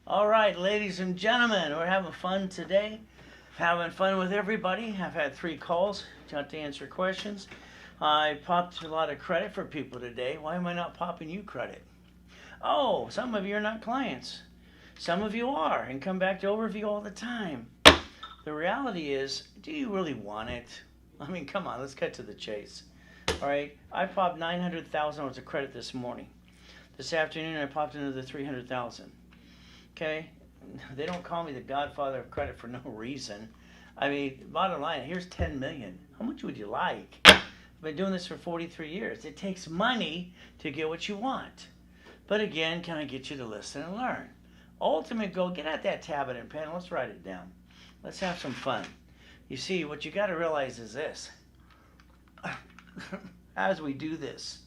All right, ladies and gentlemen, we're having fun today. Having fun with everybody. I've had 3 calls. Got to answer questions. I popped a lot of credit for people today. Why am I not popping you credit? Oh, some of you are not clients. Some of you are and come back to overview all the time. The reality is, do you really want it? I mean, come on, let's cut to the chase. All right, I popped $900,000 of credit this morning. This afternoon, I popped another $300,000. Okay, they don't call me the godfather of credit for no reason. I mean, bottom line, here's 10 million. How much would you like? I've been doing this for 43 years. It takes money to get what you want. But again, can I get you to listen and learn? Ultimate goal, get out that tablet and pen. Let's write it down. Let's have some fun. You see, what you got to realize is this. As we do this,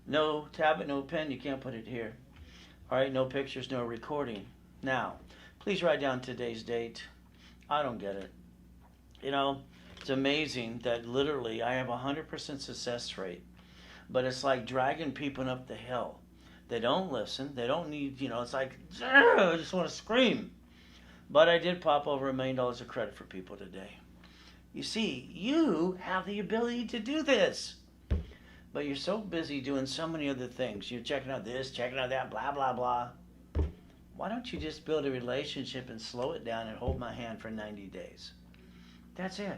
no tablet, no pen, you can't put it here. All right, no pictures, no recording. Now, please write down today's date. I don't get it. You know, it's amazing that literally I have a 100% success rate, but it's like dragging people up the hill. They don't listen. They don't need, it's like, I just want to scream. But I did pop over $1 million of credit for people today. You see, you have the ability to do this. But you're so busy doing so many other things. You're checking out this, checking out that, blah, blah, blah. Why don't you just build a relationship and slow it down and hold my hand for 90 days? That's it.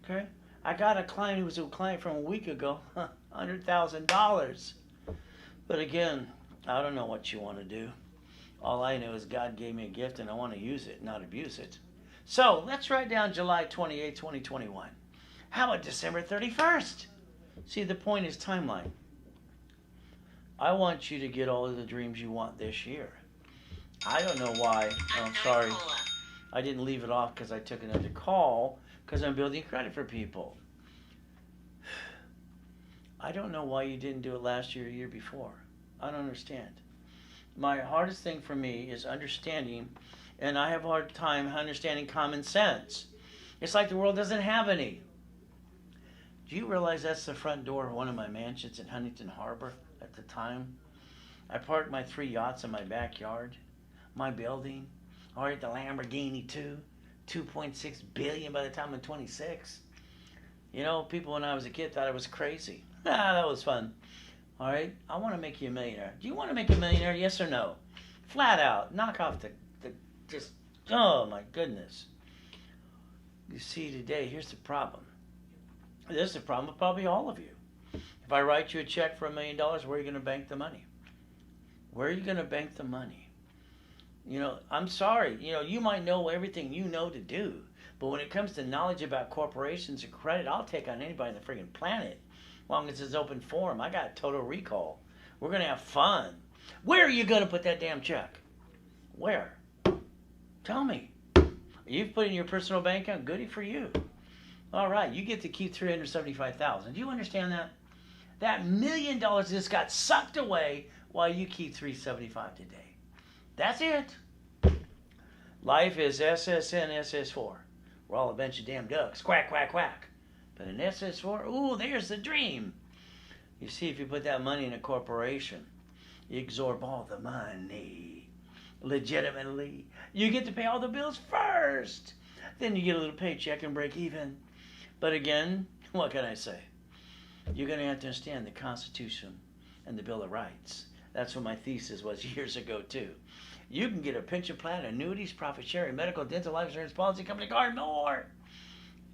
Okay? I got a client who was a client from a week ago, $100,000. But again, I don't know what you want to do. All I know is God gave me a gift and I want to use it, not abuse it. So let's write down July 28, 2021. How about December 31st? See, the point is timeline. I want you to get all of the dreams you want this year. I don't know why. Oh, I'm sorry. I didn't leave it off because I took another call because I'm building credit for people. I don't know why you didn't do it last year or year before. I don't understand. My hardest thing for me is understanding, and I have a hard time understanding common sense. It's like the world doesn't have any. Do you realize that's the front door of one of my mansions in Huntington Harbor at the time? I parked my 3 yachts in my backyard. My building, all right, the Lamborghini too, 2.6 billion by the time I'm 26. You know, people when I was a kid thought I was crazy. That was fun. All right, I want to make you a millionaire. Do you want to make a millionaire? Yes or no? Flat out, knock off just, oh my goodness. You see today, here's the problem. This is the problem with probably all of you. If I write you a check for $1 million, where are you going to bank the money? Where are you going to bank the money? I'm sorry. You might know everything you know to do, but when it comes to knowledge about corporations and credit, I'll take on anybody on the friggin' planet. As long as it's open forum, I got total recall. We're going to have fun. Where are you going to put that damn check? Where? Tell me. You've put it in your personal bank account? Goody for you. All right, you get to keep $375,000. Do you understand that? That $1 million just got sucked away while you keep $375 today. That's it. Life is SSN, SS4. We're all a bunch of damn ducks. Quack, quack, quack. But an SS4, ooh, there's the dream. You see, if you put that money in a corporation, you absorb all the money legitimately. You get to pay all the bills first. Then you get a little paycheck and break even. But again, what can I say? You're going to have to understand the Constitution and the Bill of Rights. That's what my thesis was years ago, too. You can get a pension plan, annuities, profit sharing, medical, dental, life insurance, policy, company card, more.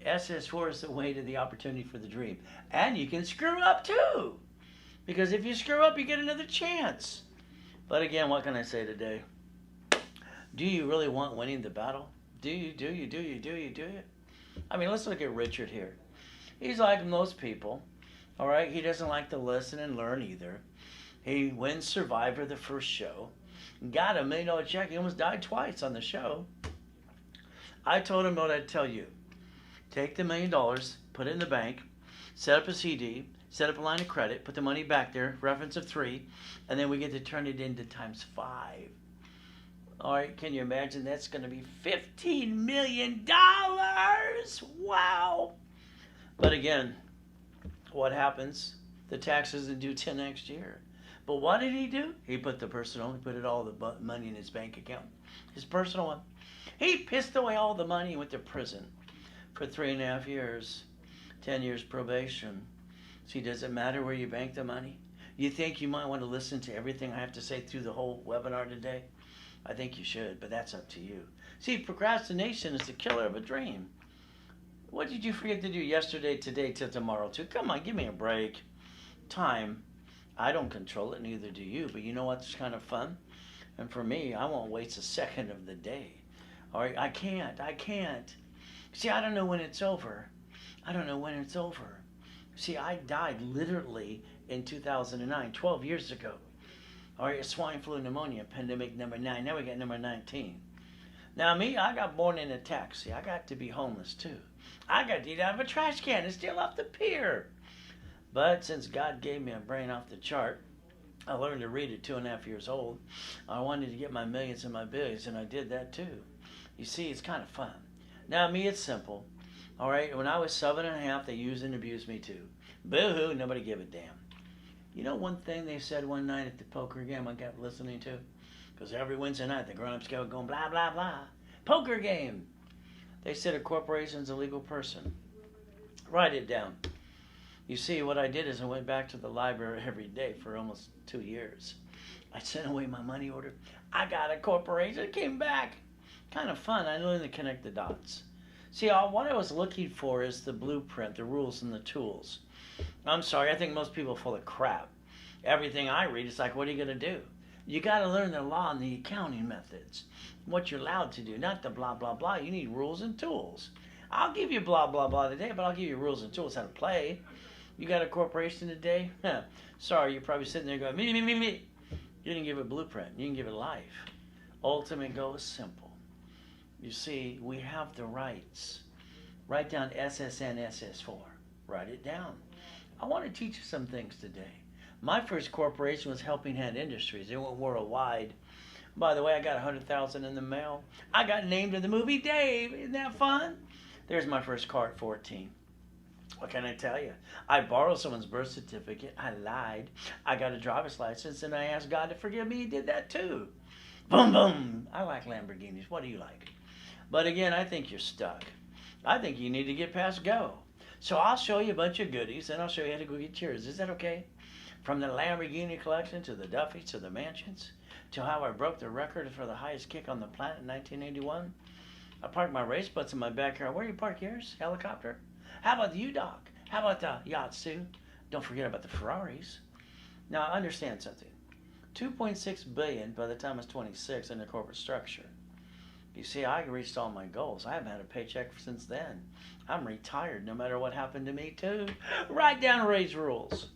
SS4 is the way to the opportunity for the dream. And you can screw up, too. Because if you screw up, you get another chance. But again, what can I say today? Do you really want winning the battle? Do you? I mean, let's look at Richard here. He's like most people. All right? He doesn't like to listen and learn either. He wins Survivor the first show. Got a $1 million check. He almost died twice on the show. I told him what I'd tell you. Take the $1 million, put it in the bank, set up a CD, set up a line of credit, put the money back there, reference of 3, and then we get to turn it into times 5. All right, can you imagine that's going to be $15 million? Wow. But again, what happens? The taxes are due till next year. But what did he do? He put the personal, he put all the money in his bank account, his personal one. He pissed away all the money and went to prison for 3.5 years, 10 years probation. See, does it matter where you bank the money? You think you might want to listen to everything I have to say through the whole webinar today? I think you should, but that's up to you. See, procrastination is the killer of a dream. What did you forget to do yesterday, today, till tomorrow, too? Come on, give me a break. Time, I don't control it, neither do you, but you know what's kind of fun? And for me, I won't waste a second of the day. All right, I can't. See, I don't know when it's over. See, I died literally in 2009, 12 years ago. All right, swine flu pneumonia, pandemic number 9. Now we got number 19. Now me, I got born in a taxi. I got to be homeless too. I got to eat out of a trash can and steal off the pier. But since God gave me a brain off the chart, I learned to read at 2.5 years old. I wanted to get my millions and my billions, and I did that too. You see, it's kind of fun. Now me, it's simple. All right, when I was 7.5, they used and abused me too. Boo-hoo, nobody gave a damn. You know one thing they said one night at the poker game I kept listening to? Because every Wednesday night the grown-ups go going blah, blah, blah. Poker game. They said a corporation's a legal person. Write it down. You see, what I did is I went back to the library every day for almost 2 years. I sent away my money order. I got a corporation. It came back. Kind of fun. I learned to connect the dots. See, what I was looking for is the blueprint, the rules, and the tools. I'm sorry, I think most people are full of crap. Everything I read is like, what are you going to do? You got to learn the law and the accounting methods. What you're allowed to do, not the blah, blah, blah. You need rules and tools. I'll give you blah, blah, blah today, but I'll give you rules and tools how to play. You got a corporation today? Sorry, you're probably sitting there going, me. You didn't give it blueprint. You didn't give it life. Ultimate goal is simple. You see, we have the rights. Write down SSN SS4. Write it down. I want to teach you some things today. My first corporation was Helping Hand Industries. It went worldwide. By the way, I got $100,000 in the mail. I got named in the movie Dave. Isn't that fun? There's my first car at 14. What can I tell you? I borrowed someone's birth certificate. I lied. I got a driver's license, and I asked God to forgive me. He did that too. Boom, boom. I like Lamborghinis. What do you like? But again, I think you're stuck. I think you need to get past go. So I'll show you a bunch of goodies, and I'll show you how to go get yours. Is that okay? From the Lamborghini collection to the Duffys to the mansions to how I broke the record for the highest kick on the planet in 1981. I parked my race butts in my backyard. Where do you park yours? Helicopter? How about you, Doc? How about the yachts, too? Don't forget about the Ferraris. Now, understand something. $2.6 billion by the time I was 26 in the corporate structure. You see, I reached all my goals. I haven't had a paycheck since then. I'm retired no matter what happened to me, too. Write down Ray's rules.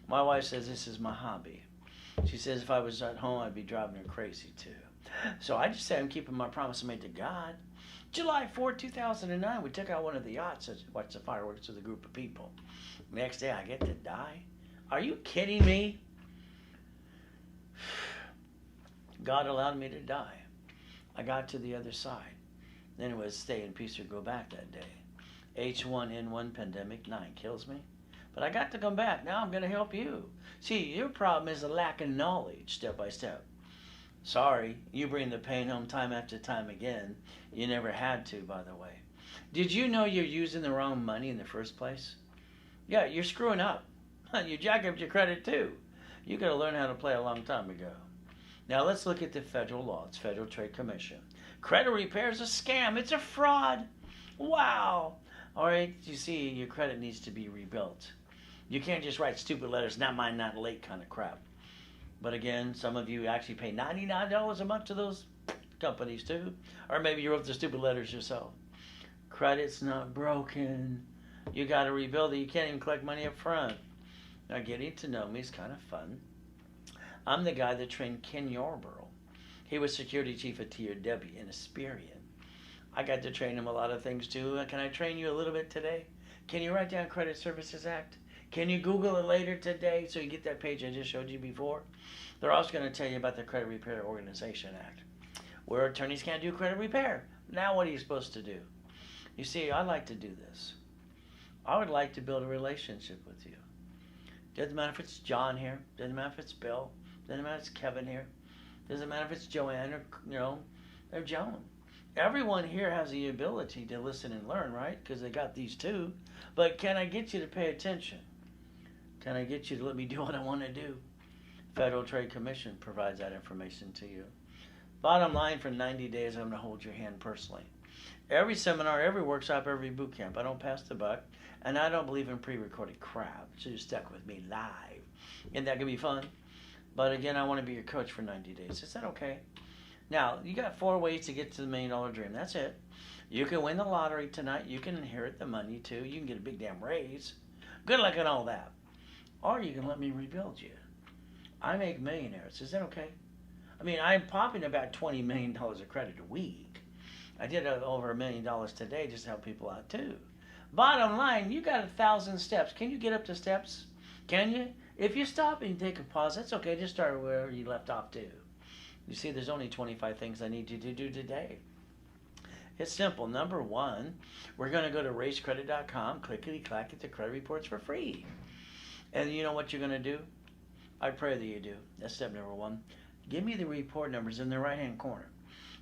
My wife says this is my hobby. She says if I was at home, I'd be driving her crazy, too. So I just say I'm keeping my promise I made to God. July 4, 2009, we took out one of the yachts and watched the fireworks with a group of people. Next day, I get to die? Are you kidding me? God allowed me to die. I got to the other side. Then it was stay in peace or go back that day. H1N1 pandemic 9 kills me. But I got to come back. Now I'm going to help you. See, your problem is a lack of knowledge, step by step. Sorry, you bring the pain home time after time again. You never had to, by the way. Did you know you're using the wrong money in the first place? Yeah, you're screwing up. You jack up your credit too. You got to learn how to play a long time ago. Now let's look at the federal law. It's Federal Trade Commission. Credit repair is a scam. It's a fraud. Wow. All right, you see, your credit needs to be rebuilt. You can't just write stupid letters, not mine, not late kind of crap. But again, some of you actually pay $99 a month to those companies too. Or maybe you wrote the stupid letters yourself. Credit's not broken. You got to rebuild it. You can't even collect money up front. Now, getting to know me is kind of fun. I'm the guy that trained Ken Yarborough. He was security chief at TRW in Asperian. I got to train him a lot of things too. Can I train you a little bit today? Can you write down Credit Services Act? Can you Google it later today so you get that page I just showed you before? They're also going to tell you about the Credit Repair Organization Act, where attorneys can't do credit repair. Now what are you supposed to do? You see, I like to do this. I would like to build a relationship with you. Doesn't matter if it's John here. Doesn't matter if it's Bill. Doesn't matter if it's Kevin here. Doesn't matter if it's Joanne or Joan. Everyone here has the ability to listen and learn, right? Because they got these two. But can I get you to pay attention? Can I get you to let me do what I want to do? Federal Trade Commission provides that information to you. Bottom line, for 90 days, I'm going to hold your hand personally. Every seminar, every workshop, every boot camp, I don't pass the buck. And I don't believe in pre-recorded crap. So you're stuck with me live. And that can be fun. But again, I want to be your coach for 90 days. Is that okay? Now, you got 4 ways to get to the $1 million dream. That's it. You can win the lottery tonight. You can inherit the money too. You can get a big damn raise. Good luck and all that. Or you can let me rebuild you. I make millionaires. Is that okay? I mean, I'm popping about $20 million of credit a week. I did over $1 million today just to help people out too. Bottom line, you got 1,000 steps. Can you get up to steps? Can you? If you stop and take a pause, that's okay. Just start where you left off too. You see, there's only 25 things I need you to do today. It's simple. Number 1, we're going to go to racecredit.com, clickety-clack, get the credit reports for free. And you know what you're going to do? I pray that you do. That's step number 1. Give me the report numbers in the right-hand corner.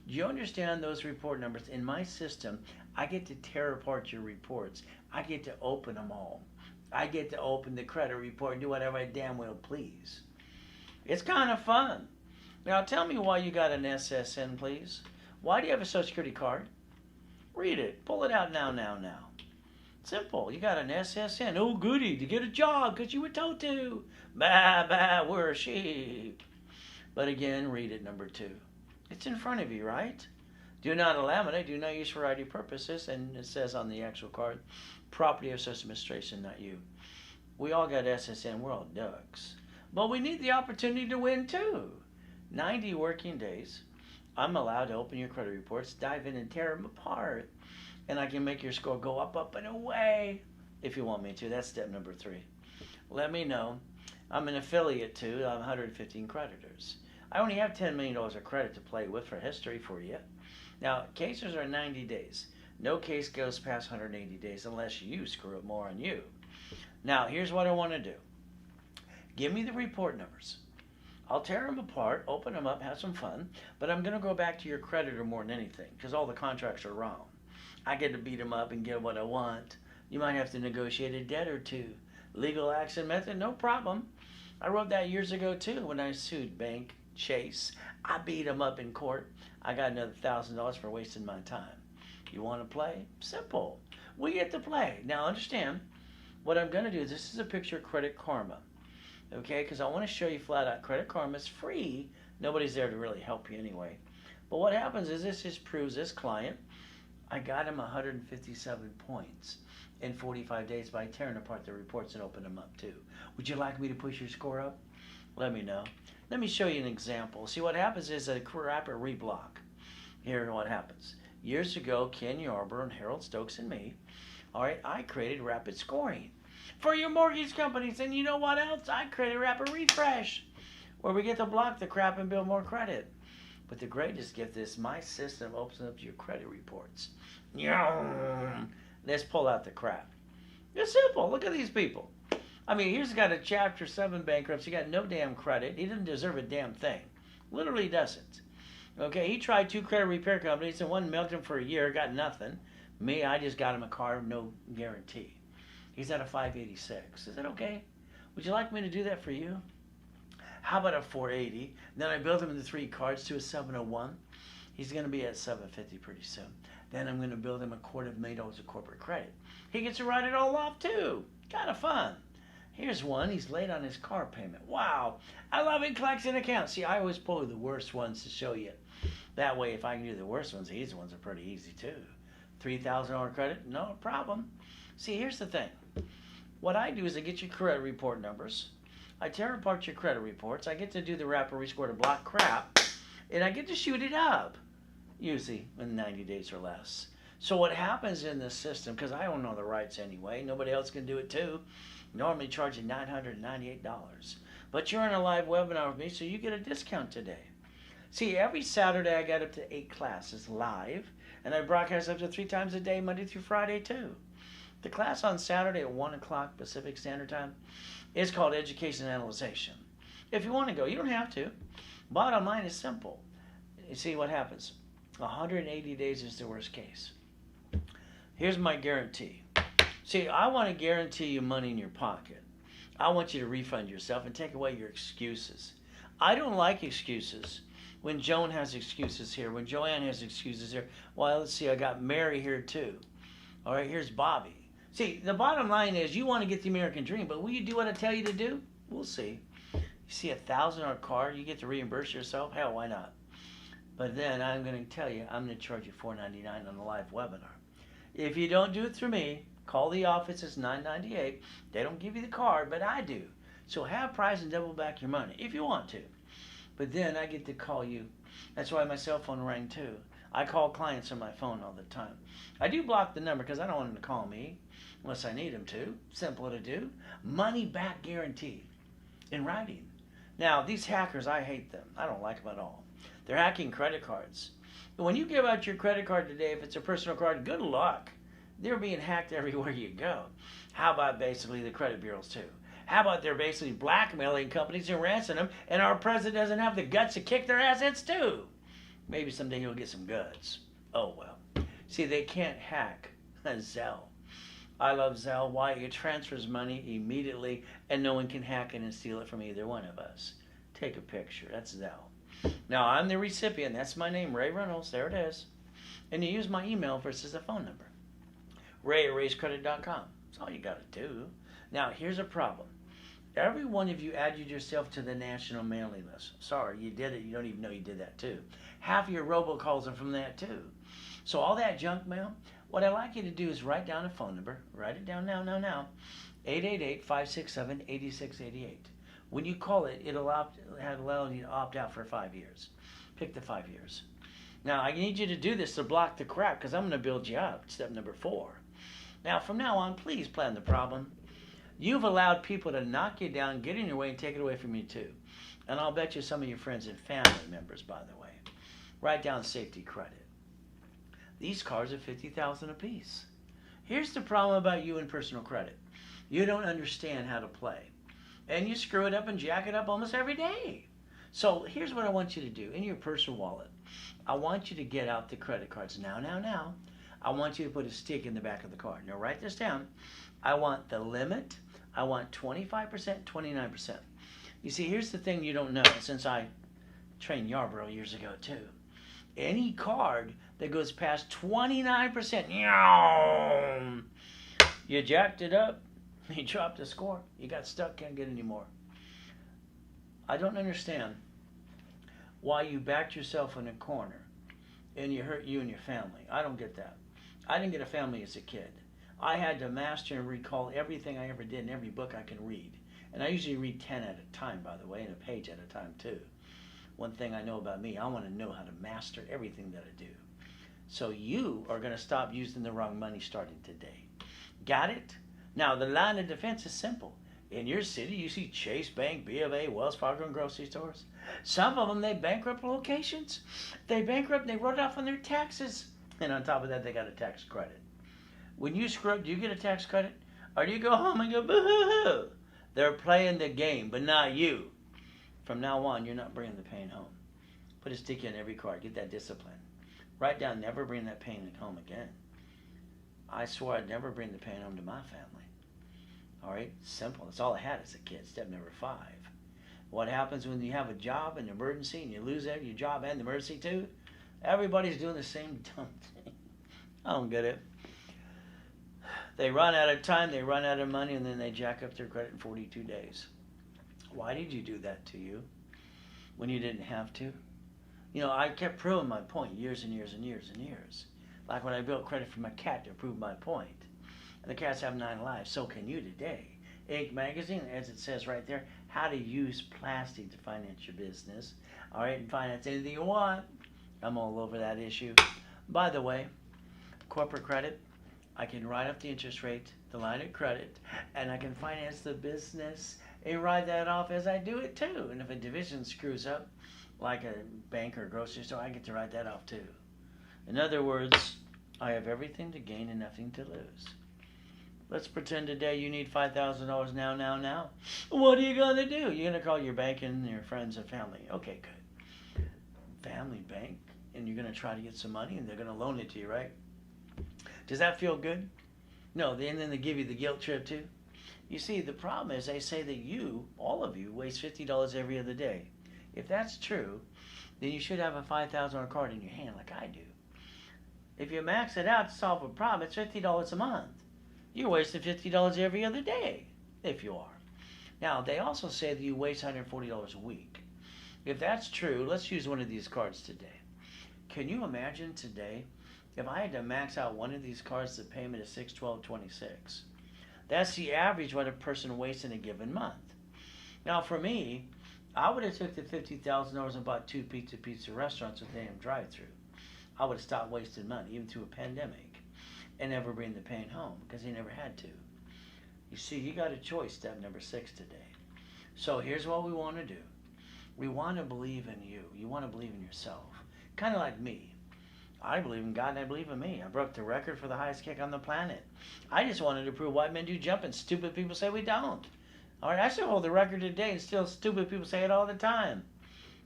Do you understand those report numbers? In my system, I get to tear apart your reports. I get to open them all. I get to open the credit report and do whatever I damn well please. It's kind of fun. Now tell me why you got an SSN, please. Why do you have a Social Security card? Read it. Pull it out now. Simple. You got an SSN. Oh, goody, to get a job because you were told to. Bah, bah, we're a sheep. But again, read it, number 2. It's in front of you, right? Do not laminate, do not use for ID purposes, and it says on the actual card, property of Social Administration, not you. We all got SSN, we're all ducks. But we need the opportunity to win too. 90 working days, I'm allowed to open your credit reports, dive in and tear them apart, and I can make your score go up and away if you want me to. That's step number 3. Let me know. I'm an affiliate too. I have 115 creditors. I only have $10 million of credit to play with for history for you. Now, cases are 90 days. No case goes past 180 days unless you screw up, more on you. Now, here's what I want to do. Give me the report numbers. I'll tear them apart, open them up, have some fun, but I'm going to go back to your creditor more than anything because all the contracts are wrong. I get to beat them up and get what I want. You might have to negotiate a debt or two. Legal action method, no problem. I wrote that years ago too when I sued Bank Chase. I beat them up in court. I got another $1,000 for wasting my time. You want to play? Simple. We get to play. Now understand, what I'm going to do is this is a picture of Credit Karma. Okay, because I want to show you flat out Credit Karma is free. Nobody's there to really help you anyway. But what happens is this just proves this client, I got him 157 points in 45 days by tearing apart the reports and opening them up too. Would you like me to push your score up? Let me know. Let me show you an example. See, what happens is a rapid reblock. Here what happens. Years ago, Ken Yarber and Harold Stokes and me, all right, I created rapid scoring for your mortgage companies. And you know what else? I created rapid refresh where we get to block the crap and build more credit. But the greatest gift is my system opens up your credit reports. Let's pull out the crap. It's simple. Look at these people. I mean, here's got a Chapter 7 bankruptcy. He got no damn credit. He didn't deserve a damn thing. Literally doesn't. Okay, he tried 2 credit repair companies and one milked him for a year, got nothing. Me, I just got him a car, no guarantee. He's at a 586. Is that okay? Would you like me to do that for you? How about a 480? Then I build him into 3 cards to a 701. He's going to be at 750 pretty soon. Then I'm going to build him $250,000 of corporate credit. He gets to write it all off too. Kind of fun. Here's one. He's late on his car payment. Wow. I love it. Collects an account. See, I always pull the worst ones to show you. That way, if I can do the worst ones, the easy ones are pretty easy too. $3,000 credit? No problem. See, here's the thing. What I do is I get your credit report numbers. I tear apart your credit reports. I get to do the rapid rescore to block crap. And I get to shoot it up. Usually in 90 days or less. So what happens in this system, because I don't know the rights anyway, nobody else can do it too. Normally charging $998. But you're in a live webinar with me, so you get a discount today. See, every Saturday I got up to 8 classes live, and I broadcast up to 3 times a day, Monday through Friday too. The class on Saturday at 1 o'clock Pacific Standard Time is called Education and Analyzation. If you want to go, you don't have to. Bottom line is simple. You see what happens. 180 days is the worst case. Here's my guarantee. See, I want to guarantee you money in your pocket. I want you to refund yourself and take away your excuses. I don't like excuses. When Joan has excuses here, when Joanne has excuses here, well, let's see, I got Mary here too. All right, here's Bobby. See, the bottom line is you want to get the American dream, but will you do what I tell you to do? We'll see. You see $1,000 card, you get to reimburse yourself? Hell, why not? But then I'm going to tell you, I'm going to charge you $4.99 on the live webinar. If you don't do it through me, call the office. It's $9.98. They don't give you the card, but I do. So have price and double back your money if you want to. But then I get to call you. That's why my cell phone rang too. I call clients on my phone all the time. I do block the number because I don't want them to call me unless I need them to. Simple to do. Money back guarantee in writing. Now, these hackers, I hate them. I don't like them at all. They're hacking credit cards. When you give out your credit card today, if it's a personal card, good luck. They're being hacked everywhere you go. How about basically the credit bureaus too? How about they're basically blackmailing companies and ransoming them, and our president doesn't have the guts to kick their assets too? Maybe someday he'll get some guts. Oh well. See, they can't hack Zelle. I love Zelle. Why? It transfers money immediately, and no one can hack it and steal it from either one of us. Take a picture. That's Zelle. Now, I'm the recipient. That's my name, Ray Reynolds. There it is. And you use my email versus a phone number. Ray@raisecredit.com. That's all you got to do. Now, here's a problem. Every one of you added yourself to the national mailing list. Sorry, you did it. You don't even know you did that too. Half of your robocalls are from that too. So all that junk mail, what I'd like you to do is write down a phone number. Write it down now. 888-567-8688. When you call it, it'll allow you to opt out for 5 years. Pick the 5 years. Now, I need you to do this to block the crap because I'm going to build you up. Step number 4. Now, from now on, please plan the problem. You've allowed people to knock you down, get in your way, and take it away from you too. And I'll bet you some of your friends and family members, by the way. Write down safety credit. These cards are $50,000 apiece. Here's the problem about you and personal credit. You don't understand how to play. And you screw it up and jack it up almost every day. So here's what I want you to do. In your personal wallet, I want you to get out the credit cards now. I want you to put a stick in the back of the card. Now write this down. I want the limit. I want 25%, 29%. You see, here's the thing you don't know, since I trained Yarborough years ago too. Any card that goes past 29%, you jacked it up, you dropped the score, you got stuck, can't get any more. I don't understand why you backed yourself in a corner and you hurt you and your family. I don't get that. I didn't get a family as a kid. I had to master and recall everything I ever did in every book I can read. And I usually read 10 at a time, by the way, and a page at a time too. One thing I know about me, I want to know how to master everything that I do. So you are going to stop using the wrong money starting today. Got it? Now, the line of defense is simple. In your city, you see Chase Bank, B of A, Wells Fargo, and grocery stores. Some of them, they bankrupt locations. They bankrupt, they wrote off on their taxes. And on top of that, they got a tax credit. When you screw up, do you get a tax credit? Or do you go home and go, boo-hoo-hoo? They're playing the game, but not you. From now on, you're not bringing the pain home. Put a sticky on every card. Get that discipline. Write down, never bring that pain home again. I swore I'd never bring the pain home to my family. All right? Simple. That's all I had as a kid. Step number 5. What happens when you have a job, an emergency, and you lose your job and the emergency too? Everybody's doing the same dumb thing. I don't get it. They run out of time, they run out of money, and then they jack up their credit in 42 days. Why did you do that to you when you didn't have to? You know, I kept proving my point years and years and years and years. Like when I built credit for my cat to prove my point. And the cats have 9 lives, so can you today. Inc. Magazine, as it says right there, how to use plastic to finance your business. All right, and finance anything you want. I'm all over that issue. By the way, corporate credit, I can write up the interest rate, the line of credit, and I can finance the business and write that off as I do it too. And if a division screws up, like a bank or grocery store, I get to write that off too. In other words, I have everything to gain and nothing to lose. Let's pretend today you need $5,000 now. What are you going to do? You're going to call your bank and your friends and family. Okay, good. Family, bank, and you're going to try to get some money and they're going to loan it to you, right? Does that feel good? No, and then they give you the guilt trip too. You see, the problem is they say that you, all of you, waste $50 every other day. If that's true, then you should have a $5,000 card in your hand like I do. If you max it out to solve a problem, it's $50 a month. You're wasting $50 every other day, if you are. Now, they also say that you waste $140 a week. If that's true, let's use one of these cards today. Can you imagine today if I had to max out one of these cards, the payment is $612.26? That's the average what a person wastes in a given month. Now, for me, I would have took the $50,000 and bought two pizza restaurants with damn drive-through. I would have stopped wasting money, even through a pandemic, and never bring the pain home because they never had to. You see, you got a choice, step number 6 today. So here's what we want to do. We want to believe in you. You want to believe in yourself. Kind of like me. I believe in God and I believe in me. I broke the record for the highest kick on the planet. I just wanted to prove white men do jumping. Stupid people say we don't. All right, I still hold the record today and still stupid people say it all the time.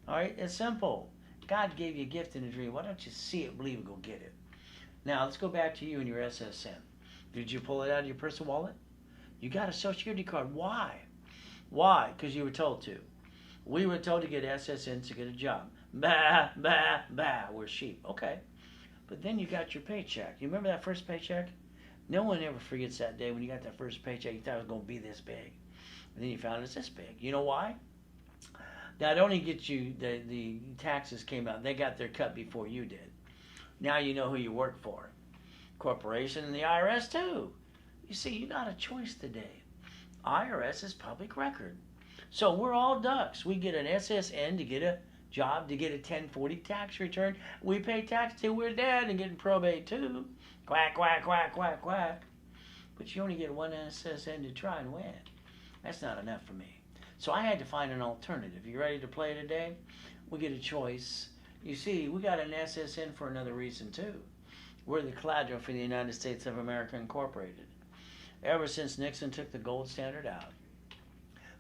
All right, it's simple. God gave you a gift and a dream. Why don't you see it, believe it, go get it? Now, let's go back to you and your SSN. Did you pull it out of your personal wallet? You got a Social Security card. Why? Why? Because you were told to. We were told to get SSN to get a job. Bah, bah, bah. We're sheep. Okay. But then you got your paycheck. You remember that first paycheck? No one ever forgets that day when you got that first paycheck. You thought it was going to be this big. And then you found it's this big. You know why? Not only get you, the taxes came out, they got their cut before you did. Now you know who you work for. Corporation and the IRS too. You see, you got a choice today. IRS is public record. So we're all ducks. We get an SSN to get a job, to get a 1040 tax return. We pay tax till we're dead and getting probate too. Quack, quack, quack, quack, quack. But you only get one SSN to try and win. That's not enough for me. So I had to find an alternative. You ready to play today? We get a choice. You see, we got an SSN for another reason too. We're the collateral for the United States of America Incorporated. Ever since Nixon took the gold standard out.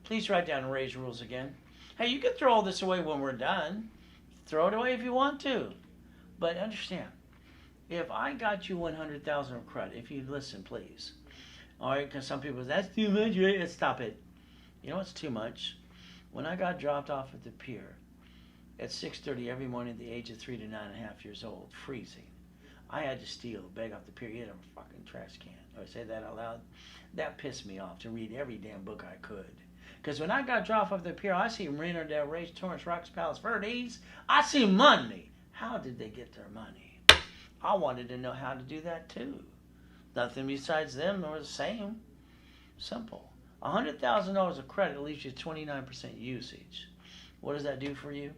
Please write down Ray's rules again. Hey, you can throw all this away when we're done. Throw it away if you want to. But understand, if I got you 100,000 of credit, if you listen, please. All right, because some people say, that's too much, right? Stop it. You know what's too much? When I got dropped off at the pier at 6:30 every morning at the age of 3 to 9.5 years old, freezing, I had to steal a bag off the pier. You had a fucking trash can. Do I say that out loud? That pissed me off to read every damn book I could. Because when I got dropped off the pier, I see Marina Del Rey, Torrance, Rocks, Palos Verdes. I see money. How did they get their money? I wanted to know how to do that too. Nothing besides them or the same. Simple. $100,000 of credit leaves you 29% usage. What does that do for you?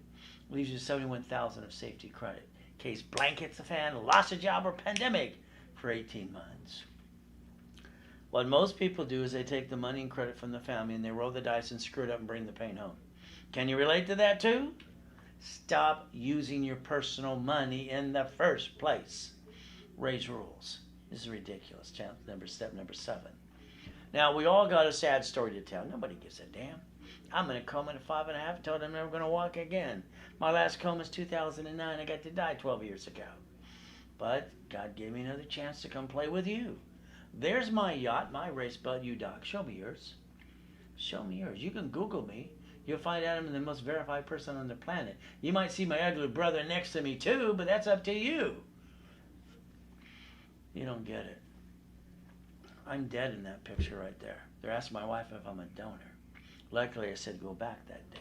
Leaves you 71,000 of safety credit. In case blank hits the fan, lost a job or pandemic for 18 months. What most people do is they take the money and credit from the family and they roll the dice and screw it up and bring the pain home. Can you relate to that too? Stop using your personal money in the first place. Ray's rules. This is ridiculous. Step number 7. Now, we all got a sad story to tell. Nobody gives a damn. I'm in a coma at 5.5, told I'm never going to walk again. My last coma is 2009. I got to die 12 years ago. But God gave me another chance to come play with you. There's my yacht, my race boat, you dog. Show me yours. Show me yours. You can Google me. You'll find out I'm the most verified person on the planet. You might see my ugly brother next to me too, but that's up to you. You don't get it. I'm dead in that picture right there. They're asking my wife if I'm a donor. Luckily, I said go back that day.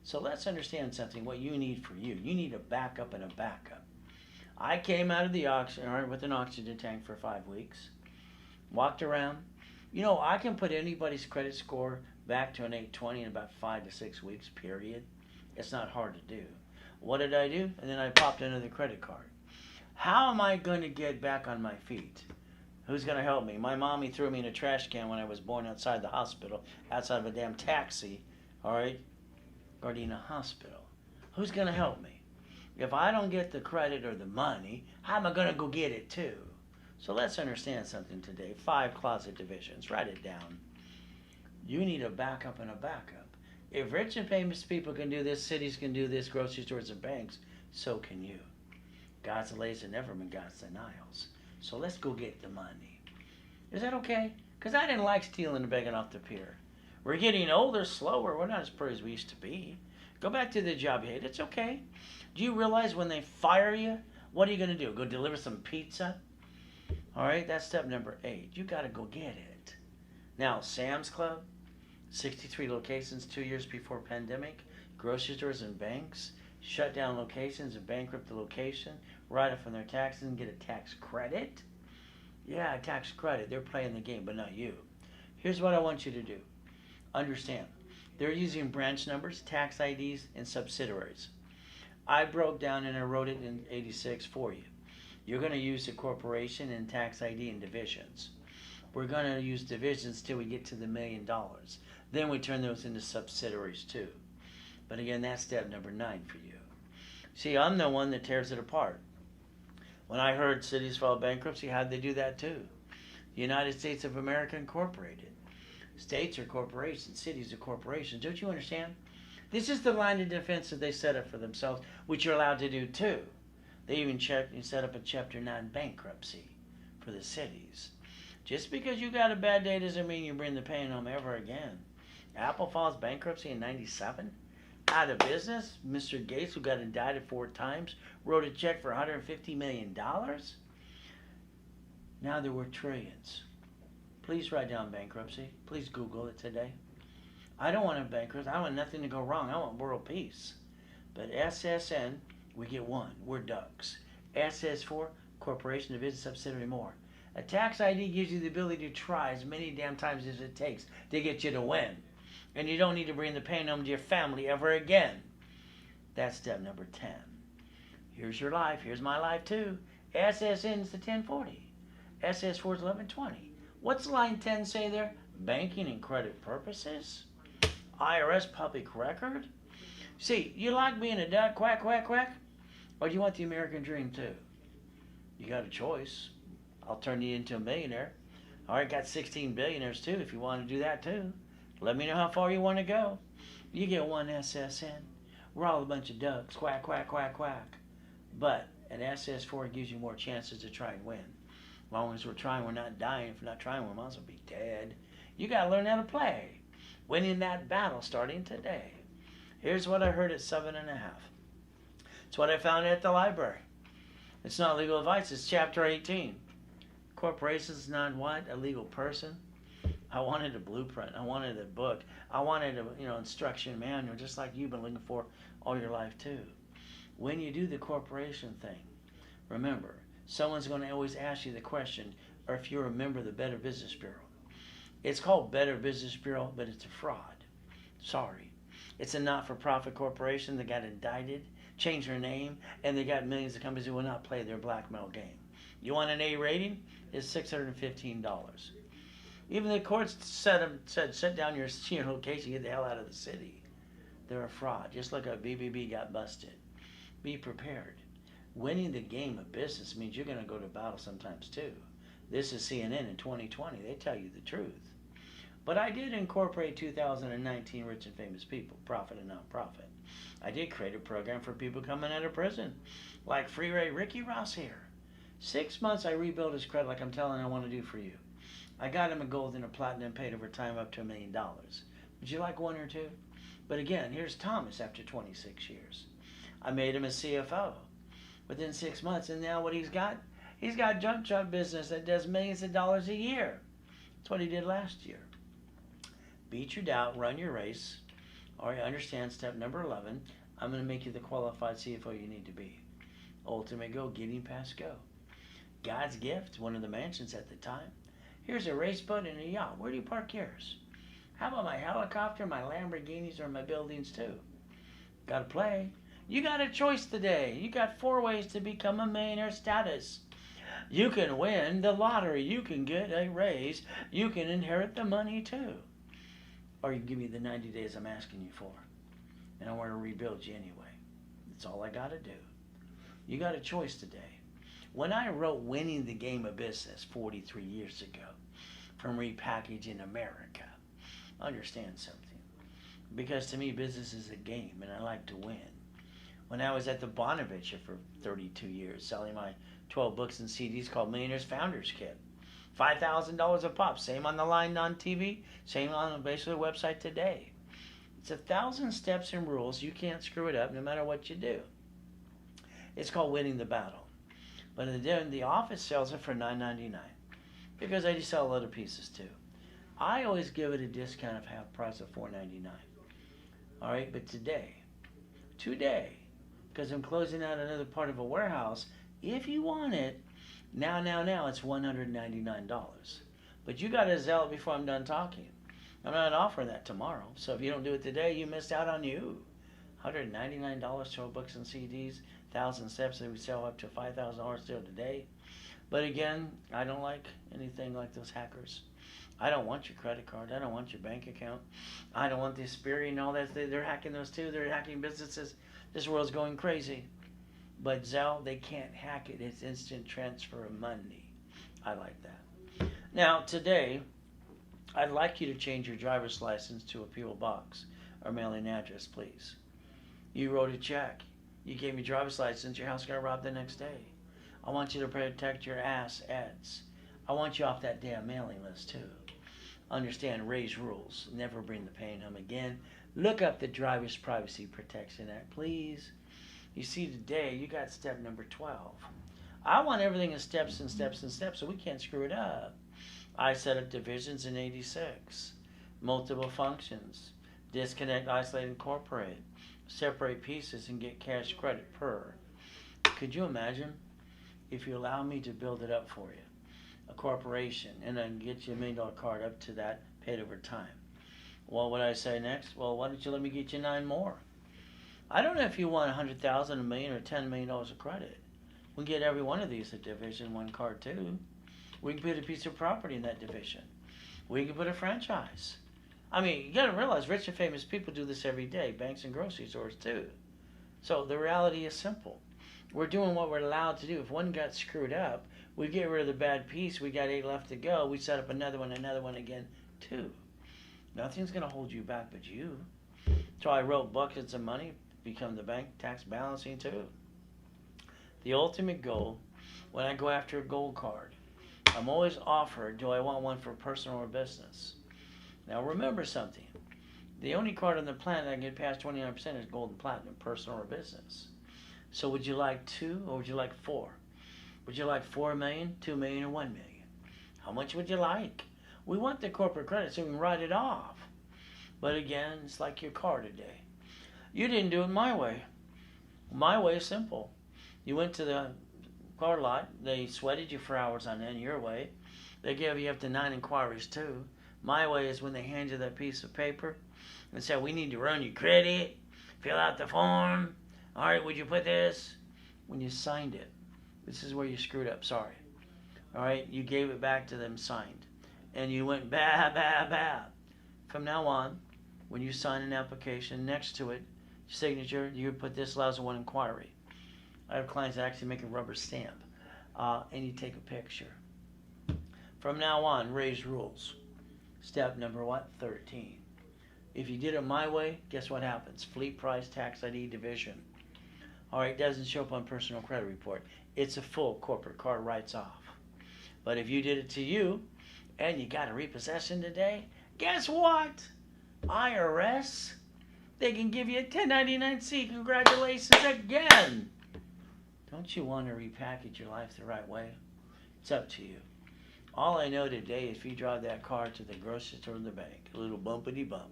So let's understand something, what you need for you. You need a backup and a backup. I came out of the oxygen with an oxygen tank for 5 weeks. Walked around. You know, I can put anybody's credit score back to an 820 in about 5 to 6 weeks, period. It's not hard to do. What did I do? And then I popped another credit card. How am I going to get back on my feet? Who's going to help me? My mommy threw me in a trash can when I was born outside the hospital, outside of a damn taxi, all right? Gardena Hospital. Who's going to help me? If I don't get the credit or the money, how am I going to go get it too? So let's understand something today. 5 closet divisions. Write it down. You need a backup and a backup. If rich and famous people can do this, cities can do this, grocery stores and banks, so can you. God's delays have never been God's denials. So let's go get the money. Is that okay? Because I didn't like stealing and begging off the pier. We're getting older, slower. We're not as pretty as we used to be. Go back to the job you hate. It's okay. Do you realize when they fire you, what are you going to do? Go deliver some pizza? All right, that's step number 8. You got to go get it. Now, Sam's Club, 63 locations 2 years before pandemic. Grocery stores and banks shut down locations and bankrupt the location, write off on their taxes and get a tax credit. Yeah, a tax credit. They're playing the game, but not you. Here's what I want you to do. Understand. They're using branch numbers, tax IDs, and subsidiaries. I broke down and I wrote it in 86 for you. You're going to use the corporation and tax ID and divisions. We're going to use divisions till we get to the $1 million. Then we turn those into subsidiaries too. But again, that's step number 9 for you. See, I'm the one that tears it apart. When I heard cities file bankruptcy, how'd they do that too? The United States of America Incorporated. States are corporations, cities are corporations. Don't you understand? This is the line of defense that they set up for themselves, which you're allowed to do too. They even set up a Chapter 9 bankruptcy for the cities. Just because you got a bad day doesn't mean you bring the pain home ever again. Apple files bankruptcy in 97. Out of business. Mr. Gates, who got indicted 4 times, wrote a check for $150 million. Now there were trillions. Please write down bankruptcy. Please Google it today. I don't want a bankruptcy. I want nothing to go wrong. I want world peace. But SSN, we get 1. We're ducks. SS4, corporation, division, subsidiary, more. A tax ID gives you the ability to try as many damn times as it takes to get you to win. And you don't need to bring the pain home to your family ever again. That's step number 10. Here's your life. Here's my life too. SSN is the 1040. SS4 is 1120. What's line 10 say there? Banking and credit purposes? IRS public record? See, you like being a duck, quack, quack, quack? Or do you want the American dream too? You got a choice. I'll turn you into a millionaire. All right, got 16 billionaires too if you want to do that too. Let me know how far you want to go. You get 1 SSN. We're all a bunch of ducks. Quack, quack, quack, quack. But an SS4 gives you more chances to try and win. As long as we're trying, we're not dying. If we're not trying, we might as well be dead. You got to learn how to play. Winning that battle starting today. Here's what I heard at 7.5. It's what I found at the library. It's not legal advice. It's chapter 18. Corporation's not what? A legal person. I wanted a blueprint. I wanted a book. I wanted a instruction manual, just like you've been looking for all your life too. When you do the corporation thing, remember, someone's going to always ask you the question, or if you're a member of the Better Business Bureau. It's called Better Business Bureau, but it's a fraud. Sorry. It's a not-for-profit corporation that got indicted, changed their name, and they got millions of companies who will not play their blackmail game. You want an A rating? It's $615. Even the courts said, shut down your location, get the hell out of the city. They're a fraud, just like a BBB got busted. Be prepared. Winning the game of business means you're going to go to battle sometimes too. This is CNN in 2020. They tell you the truth. But I did incorporate 2019 Rich and Famous People, profit and nonprofit. I did create a program for people coming out of prison, like Freeway Ricky Ross here. 6 months I rebuilt his credit like I'm telling I want to do for you. I got him a gold and a platinum, paid over time up to $1 million. Would you like 1 or 2? But again, here's Thomas after 26 years. I made him a CFO within 6 months, and now what he's got? He's got junk truck business that does millions of dollars a year. That's what he did last year. Beat your doubt, run your race. All right, understand step number 11. I'm going to make you the qualified CFO you need to be. Ultimate goal, getting past go. God's gift, one of the mansions at the time. Here's a race boat and a yacht. Where do you park yours? How about my helicopter, my Lamborghinis, or my buildings too? Got to play. You got a choice today. You got 4 ways to become a millionaire status. You can win the lottery. You can get a raise. You can inherit the money too. Or you can give me the 90 days I'm asking you for. And I want to rebuild you anyway. That's all I got to do. You got a choice today. When I wrote Winning the Game of Business 43 years ago from Repackaging America, understand something. Because to me, business is a game, and I like to win. When I was at the Bonavitcher for 32 years, selling my 12 books and CDs called Millionaires Founders Kit, $5,000 a pop. Same on the line on TV, same on basically the website today. It's 1,000 steps and rules. You can't screw it up no matter what you do. It's called Winning the Battle. But the office sells it for $9.99 because I just sell other pieces too. I always give it a discount of half price of $4.99. All right, but today, because I'm closing out another part of a warehouse, if you want it, now, it's $199. But you got to sell it before I'm done talking. I'm not offering that tomorrow. So if you don't do it today, you missed out on you. $199, 12 books and CDs, 1,000 steps that we sell up to $5,000 still today. But again, I don't like anything like those hackers. I don't want your credit card. I don't want your bank account. I don't want the Xperia and all that. They're hacking those too. They're hacking businesses. This world's going crazy. But Zelle, they can't hack it. It's instant transfer of money. I like that. Now, today, I'd like you to change your driver's license to a P.O. box or mailing address, please. You wrote a check. You gave me a driver's license. Your house got robbed the next day. I want you to protect your ads. I want you off that damn mailing list, too. Understand, raise rules. Never bring the pain home again. Look up the Driver's Privacy Protection Act, please. You see, today, you got step number 12. I want everything in steps and steps and steps so we can't screw it up. I set up divisions in 86. Multiple functions. Disconnect, isolate, incorporate. Separate pieces and get cash credit per. Could you imagine if you allow me to build it up for you? A corporation, and I can get you $1 million card up to that, paid over time. Well, what do I say next? Well, why don't you let me get you 9 more? I don't know if you want $100,000, $1 million, or $10 million of credit. We can get every one of these at Division 1 card too. We can put a piece of property in that division. We can put a franchise. I mean, you got to realize rich and famous people do this every day. Banks and grocery stores too. So the reality is simple. We're doing what we're allowed to do. If one got screwed up, we get rid of the bad piece. We got 8 left to go. We set up another one again, 2. Nothing's going to hold you back but you. So I wrote buckets of money, become the bank tax balancing too. The ultimate goal, when I go after a gold card, I'm always offered, do I want one for personal or business? Now remember something. The only card on the planet that can get past 29% is gold and platinum, personal or business. So would you like 2 or would you like 4? Would you like 4 million, 2 million, or 1 million? How much would you like? We want the corporate credit so we can write it off. But again, it's like your car today. You didn't do it my way. My way is simple. You went to the car lot. They sweated you for hours on end. Your way. They gave you up to 9 inquiries too. My way is when they hand you that piece of paper and say, we need to run your credit, fill out the form. All right, would you put this? When you signed it, this is where you screwed up, sorry. All right, you gave it back to them signed. And you went bad. From now on, when you sign an application, next to it, signature, you put this allows one inquiry. I have clients that actually make a rubber stamp. And you take a picture. From now on, raise rules. Step number 13. If you did it my way, guess what happens? Fleet price, tax ID, division. All right, doesn't show up on personal credit report. It's a full corporate card, writes off. But if you did it to you, and you got a repossession today, guess what? IRS, they can give you a 1099-C. Congratulations again. Don't you want to repackage your life the right way? It's up to you. All I know today is if you drive that car to the grocery store or the bank, a little bumpity bump,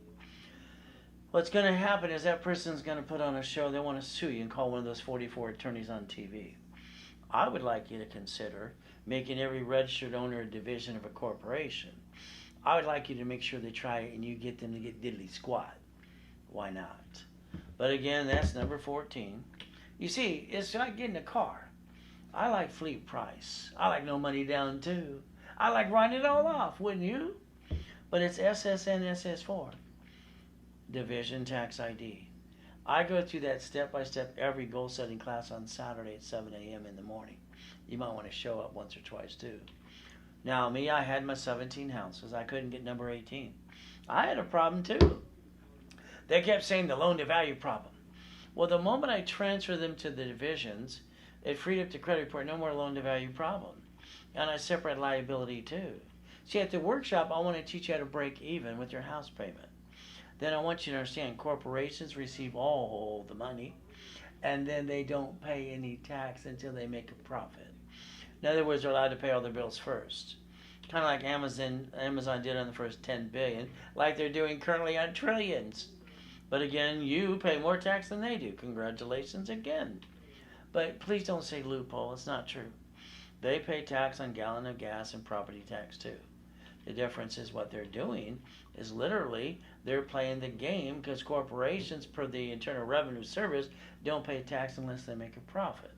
what's going to happen is that person's going to put on a show. They want to sue you and call one of those 44 attorneys on TV. I would like you to consider making every registered owner a division of a corporation. I would like you to make sure they try it and you get them to get diddly squat. Why not? But again, that's number 14. You see, it's like getting a car. I like fleet price. I like no money down too. I like writing it all off, wouldn't you? But it's SSN SS4. Division tax ID. I go through that step by step every goal setting class on Saturday at 7 a.m. in the morning. You might want to show up once or twice too. Now, me, I had my 17 houses. I couldn't get number 18. I had a problem too. They kept saying the loan to value problem. Well, the moment I transferred them to the divisions, it freed up the credit report, no more loan to value problem. And I separate liability too. See, at the workshop, I want to teach you how to break even with your house payment. Then I want you to understand corporations receive all the money, and then they don't pay any tax until they make a profit. In other words, they're allowed to pay all their bills first. Kind of like Amazon did on the first 10 billion, like they're doing currently on trillions. But again, you pay more tax than they do. Congratulations again. But please don't say loophole. It's not true. They pay tax on gallon of gas and property tax too. The difference is what they're doing is literally they're playing the game because corporations, per the Internal Revenue Service, don't pay tax unless they make a profit.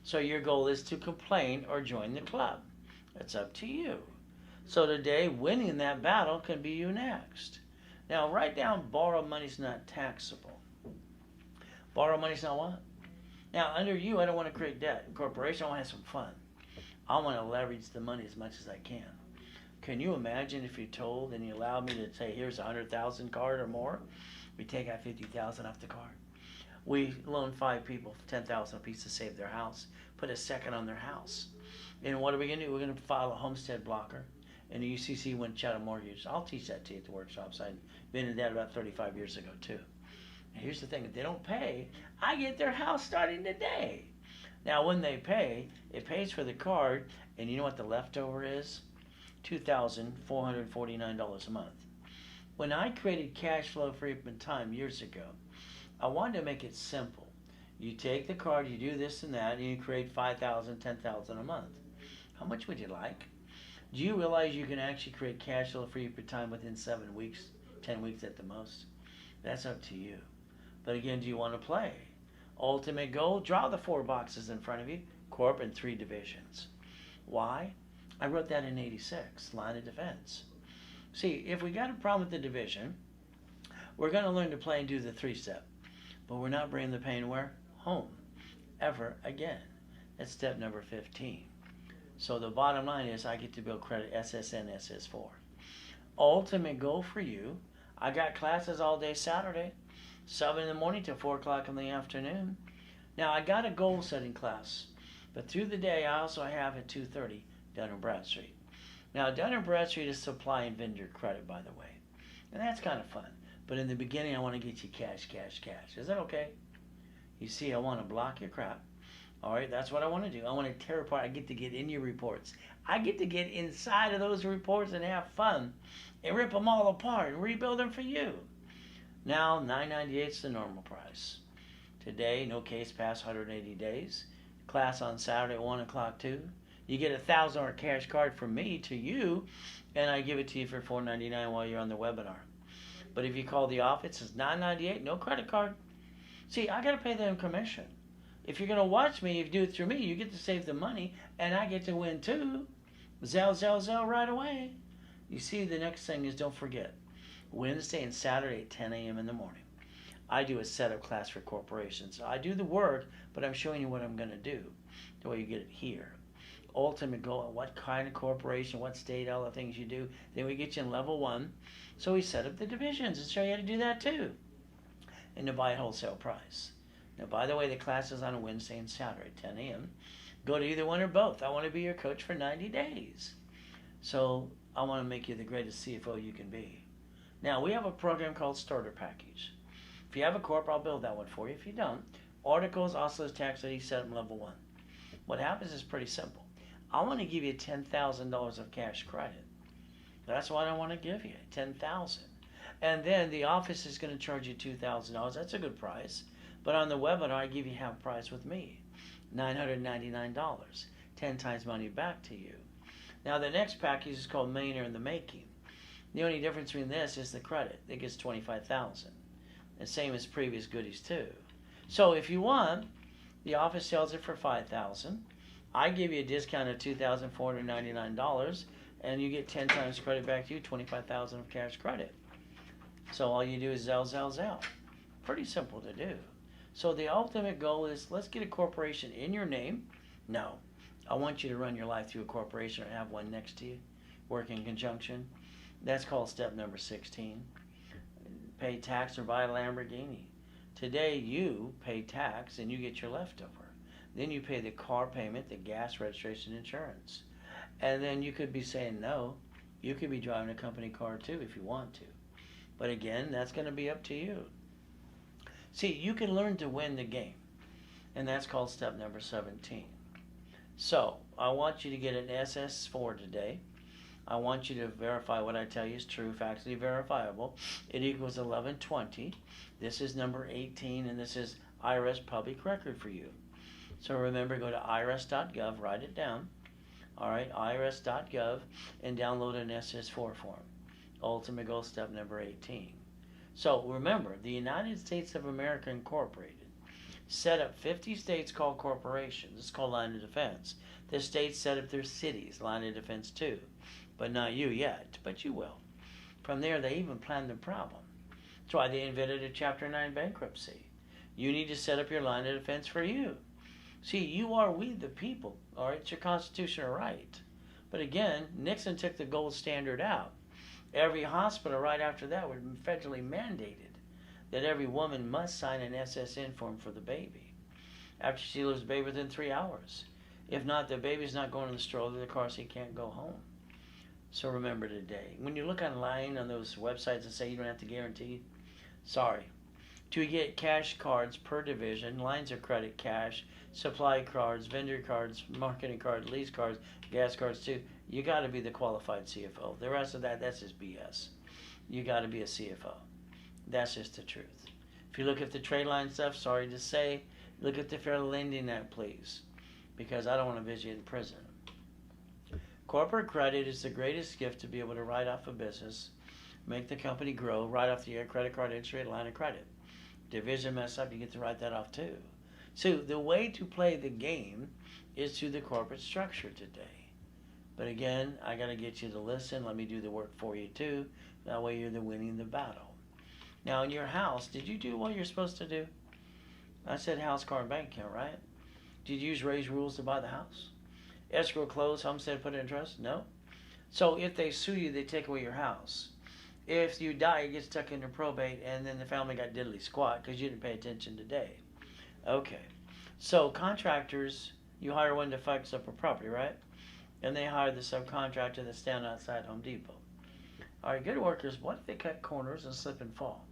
So your goal is to complain or join the club. It's up to you. So today, winning that battle can be you next. Now, write down borrowed money's not taxable. Borrowed money's not what? Now, under you, I don't want to create debt. Corporation, I want to have some fun. I want to leverage the money as much as I can. Can you imagine if you told and you allowed me to say, here's 100,000 card or more? We take out 50,000 off the card. We loan 5 people 10,000 apiece to save their house, put a second on their house. And what are we going to do? We're going to file a homestead blocker, and the UCC wouldn't chat a mortgage. I'll teach that to you at the workshops. I've been in that about 35 years ago too. And here's the thing, if they don't pay, I get their house starting today. Now when they pay, it pays for the card, and you know what the leftover is? $2,449 a month. When I created Cash Flow Free Time years ago, I wanted to make it simple. You take the card, you do this and that, and you create $5,000, $10,000 a month. How much would you like? Do you realize you can actually create Cash Flow Free Time within 7 weeks, 10 weeks at the most? That's up to you. But again, do you want to play? Ultimate goal, draw the 4 boxes in front of you, corp and 3 divisions. Why? I wrote that in 86, line of defense. See, if we got a problem with the division, we're going to learn to play and do the 3-step. But we're not bringing the pain where? Home. Ever again. That's step number 15. So the bottom line is I get to build credit SSN, SS4. Ultimate goal for you, I got classes all day Saturday, 7 in the morning till 4 o'clock in the afternoon. Now I got a goal setting class, but through the day I also have at 2:30 Dun & Bradstreet. Now Dun & Bradstreet is supply and vendor credit, by the way, and that's kind of fun. But in the beginning I want to get you cash, cash, cash. Is that okay? You see, I want to block your crap. All right, that's what I want to do. I want to tear apart. I get to get in your reports. I get to get inside of those reports and have fun and rip them all apart and rebuild them for you. Now, $9.98 is the normal price. Today, no case past 180 days. Class on Saturday at 1 o'clock too. You get a $1,000 cash card from me to you, and I give it to you for $4.99 while you're on the webinar. But if you call the office, it's $9.98, no credit card. See, I got to pay them commission. If you're going to watch me, if you do it through me, you get to save the money, and I get to win too. Zell, zell, zell right away. You see, the next thing is don't forget, Wednesday and Saturday at 10 a.m. in the morning. I do a setup class for corporations. I do the work, but I'm showing you what I'm going to do, the way you get it here. Ultimate goal, what kind of corporation, what state, all the things you do. Then we get you in level 1. So we set up the divisions and show you how to do that too. And to buy at wholesale price. Now, by the way, the class is on Wednesday and Saturday at 10 a.m. Go to either one or both. I want to be your coach for 90 days. So I want to make you the greatest CFO you can be. Now, we have a program called Starter Package. If you have a corp, I'll build that one for you. If you don't, articles, also tax ID, set up in level 1. What happens is pretty simple. I want to give you $10,000 of cash credit. That's what I want to give you, $10,000. And then the office is going to charge you $2,000. That's a good price. But on the webinar, I give you half price with me, $999, 10 times money back to you. Now the next package is called Millionaire in the Making. The only difference between this is the credit. It gets $25,000. The same as previous goodies too. So if you want, the office sells it for $5,000. I give you a discount of $2,499, and you get 10 times credit back to you, $25,000 of cash credit. So all you do is Zell, Zell, Zell. Pretty simple to do. So the ultimate goal is, let's get a corporation in your name. No, I want you to run your life through a corporation or have one next to you, work in conjunction. That's called step number 16. Pay tax or buy a Lamborghini. Today you pay tax and you get your leftover. Then you pay the car payment, the gas, registration, insurance. And then you could be saying no. You could be driving a company car too if you want to. But again, that's going to be up to you. See, you can learn to win the game. And that's called step number 17. So, I want you to get an SS4 today. I want you to verify what I tell you is true, factually verifiable. It equals 1120. This is number 18, and this is IRS public record for you. So remember, go to irs.gov, write it down. All right, irs.gov, and download an SS4 form. Ultimate goal, step number 18. So remember, the United States of America Incorporated set up 50 states called corporations. It's called line of defense. The states set up their cities, line of defense too. But not you yet, but you will. From there, they even planned the problem. That's why they invented a Chapter 9 bankruptcy. You need to set up your line of defense for you. See, you are we the people. All right, it's your constitutional right. But again, Nixon took the gold standard out. Every hospital right after that was federally mandated that every woman must sign an SSN form for the baby after she delivers the baby within 3 hours. If not, the baby's not going in the stroller, the car seat can't go home. So remember today, when you look online on those websites that say you don't have to guarantee, sorry. To get cash cards per division, lines of credit, cash, supply cards, vendor cards, marketing cards, lease cards, gas cards too, you got to be the qualified CFO. The rest of that, that's just BS. You got to be a CFO. That's just the truth. If you look at the trade line stuff, sorry to say, look at the Fair Lending Act, please, because I don't want to visit you in prison. Corporate credit is the greatest gift to be able to write off a business, make the company grow, write off the credit card, interest rate, line of credit. Division mess up, you get to write that off too. So the way to play the game is through the corporate structure today. But again, I got to get you to listen. Let me do the work for you too. That way you're winning the battle. Now in your house, did you do what you're supposed to do? I said house, car, and bank account, right? Did you use Ray's rules to buy the house? Escrow, close, homestead, put it in trust? No. So if they sue you, they take away your house. If you die, you get stuck into probate, and then the family got diddly squat because you didn't pay attention today. Okay. So contractors, you hire one to fix up a property, right? And they hire the subcontractor that stand outside Home Depot. All right, good workers, what if they cut corners and slip and fall?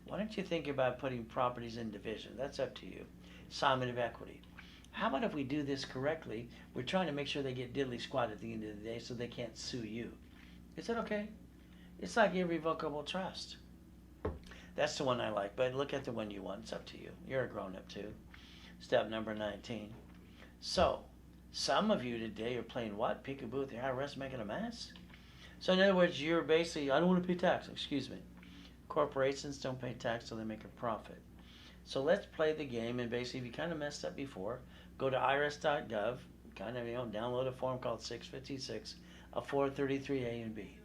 Why don't you think about putting properties in division? That's up to you. Assignment of equity. How about if we do this correctly? We're trying to make sure they get diddly squat at the end of the day so they can't sue you. Is that okay? It's like irrevocable trust. That's the one I like, but look at the one you want. It's up to you. You're a grown-up too. Step number 19. So, some of you today are playing what? Peekaboo with the IRS making a mess? So in other words, you're basically, I don't want to pay tax. Excuse me. Corporations don't pay tax till they make a profit. So let's play the game, and basically if you kind of messed up before, go to irs.gov, kind of, download a form called 656, a 433A and B.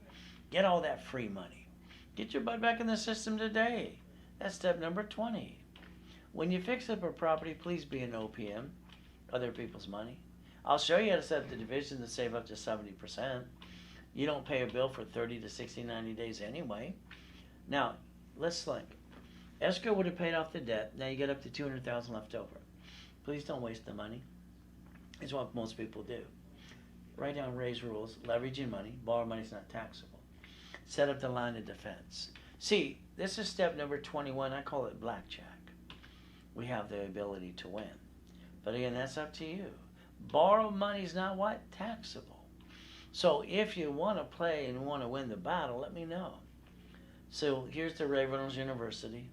Get all that free money. Get your butt back in the system today. That's step number 20. When you fix up a property, please be an OPM, other people's money. I'll show you how to set up the division to save up to 70%. You don't pay a bill for 30 to 60, 90 days anyway. Now, let's think. Escrow would have paid off the debt. Now you get up to $200,000 left over. Please don't waste the money. It's what most people do. Write down Ray's rules, leveraging money, borrow money is not taxable. Set up the line of defense. See, this is step number 21. I call it blackjack. We have the ability to win. But again, that's up to you. Borrow money is not what? Taxable. So if you want to play and want to win the battle, let me know. So here's the Reynolds University.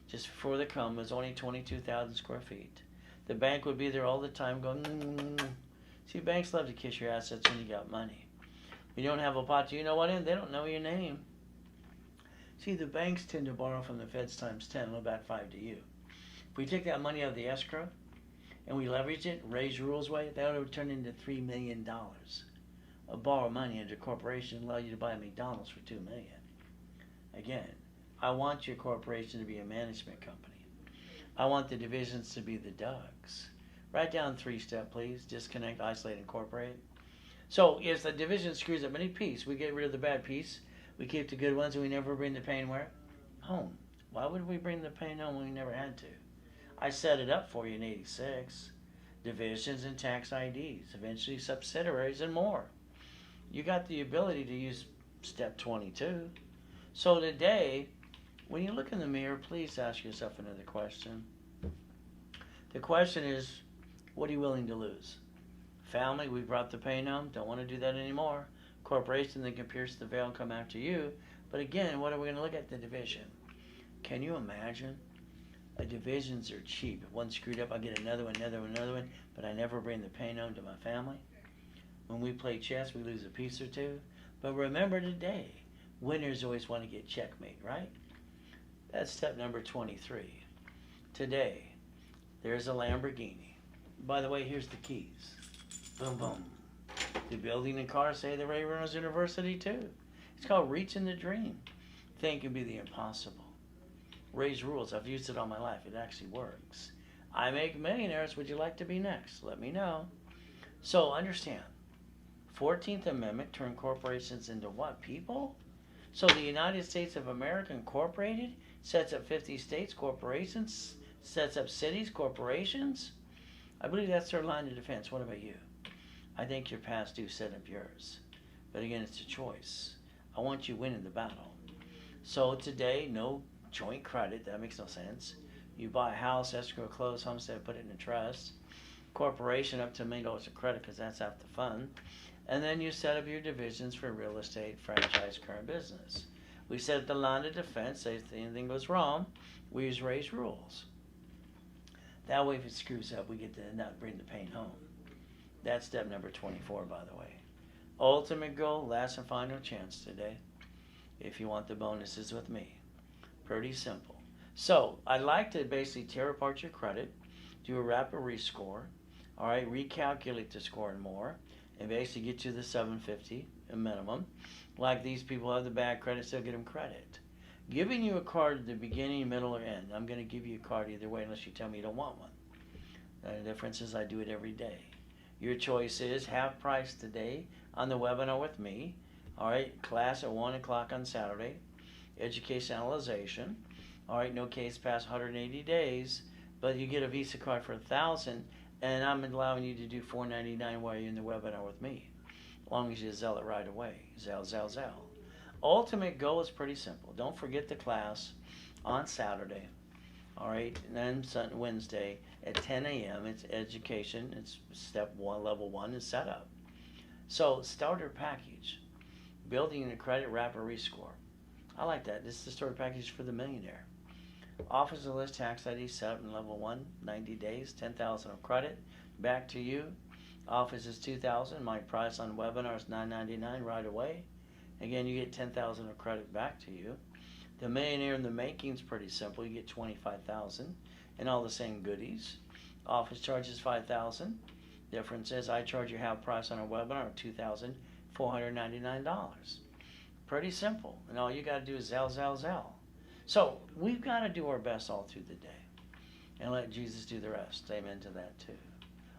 Just before they come, it's only 22,000 square feet. The bank would be there all the time going, See, banks love to kiss your assets when you got money. When you don't have a pot, you know what? They don't know your name. See, the banks tend to borrow from the feds times 10, and about 5 to you. If we take that money out of the escrow and we leverage it, raise rules way, that would turn into $3 million. Borrow money into a corporation allow you to buy a McDonald's for $2 million. Again, I want your corporation to be a management company. I want the divisions to be the Dougs. Write down 3-step, please. Disconnect, isolate, incorporate. So if the division screws up any piece, we get rid of the bad piece. We keep the good ones, and we never bring the pain where? Home. Why would we bring the pain home when we never had to? I set it up for you in 86. Divisions and tax IDs, eventually subsidiaries and more. You got the ability to use step 22. So today, when you look in the mirror, please ask yourself another question. The question is, what are you willing to lose? Family, we brought the pain home, don't want to do that anymore. Corporation, they can pierce the veil and come after you. But again, what are we going to look at? The division. Can you imagine? Divisions are cheap. If one screwed up, I'll get another one, but I never bring the pain home to my family. When we play chess, we lose a piece or two. But remember today, winners always want to get checkmate, right? That's step number 23. Today, there's a Lamborghini. By the way, here's the keys. Boom, boom. The building and cars say the Reynolds University too. It's called reaching the dream. Think can be the impossible. Ray's rules. I've used it all my life. It actually works. I make millionaires. Would you like to be next? Let me know. So understand. 14th Amendment turned corporations into what? People? So the United States of America Incorporated sets up 50 states, corporations, sets up cities, corporations. I believe that's their line of defense. What about you? I think your past due set up yours. But again, it's a choice. I want you winning the battle. So today, no joint credit. That makes no sense. You buy a house, escrow, close, homestead, put it in a trust. Corporation up to $1 million of credit because that's half the fun. And then you set up your divisions for real estate, franchise, current business. We set the line of defense. Say if anything goes wrong, we use Ray's rules. That way, if it screws up, we get to not bring the pain home. That's step number 24, by the way. Ultimate goal, last and final chance today. If you want the bonuses with me. Pretty simple. So, I'd like to basically tear apart your credit, do a rapid rescore, all right, recalculate the score and more, and basically get you the 750 a minimum. Like these people have the bad credit, still get them credit. Giving you a card at the beginning, middle, or end. I'm going to give you a card either way unless you tell me you don't want one. The difference is I do it every day. Your choice is half price today on the webinar with me. All right, class at 1 o'clock on Saturday. Educationalization. All right, no case past 180 days, but you get a Visa card for $1,000, and I'm allowing you to do $499 while you're in the webinar with me, as long as you Zelle it right away. Zelle. Ultimate goal is pretty simple. Don't forget the class on Saturday. All right, and then Wednesday at 10 a.m. It's education. It's step 1, level 1 is set up. So starter package, building a credit rapid rescore. I like that. This is the starter package for the millionaire. Officer list tax ID set up in level 1, 90 days, 10,000 of credit. Back to you. Office is 2,000. My price on webinar is $9.99 right away. Again, you get 10,000 of credit back to you. The millionaire in the making is pretty simple. You get 25,000 and all the same goodies. Office charges 5,000. Difference is I charge you half price on a webinar of $2,499. Pretty simple. And all you got to do is Zelle. So we've got to do our best all through the day and let Jesus do the rest. Amen to that too.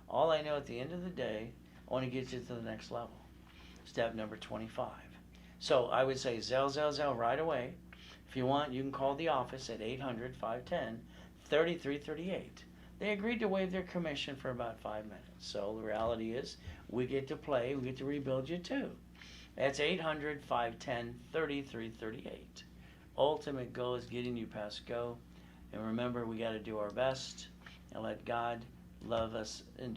All I know at the end of the day, I want to get you to the next level. Step number 25. So I would say Zelle right away. If you want, you can call the office at 800-510-3338. They agreed to waive their commission for about 5 minutes. So the reality is we get to play, we get to rebuild you too. That's 800-510-3338. Ultimate goal is getting you past go. And remember, we got to do our best and let God love us and do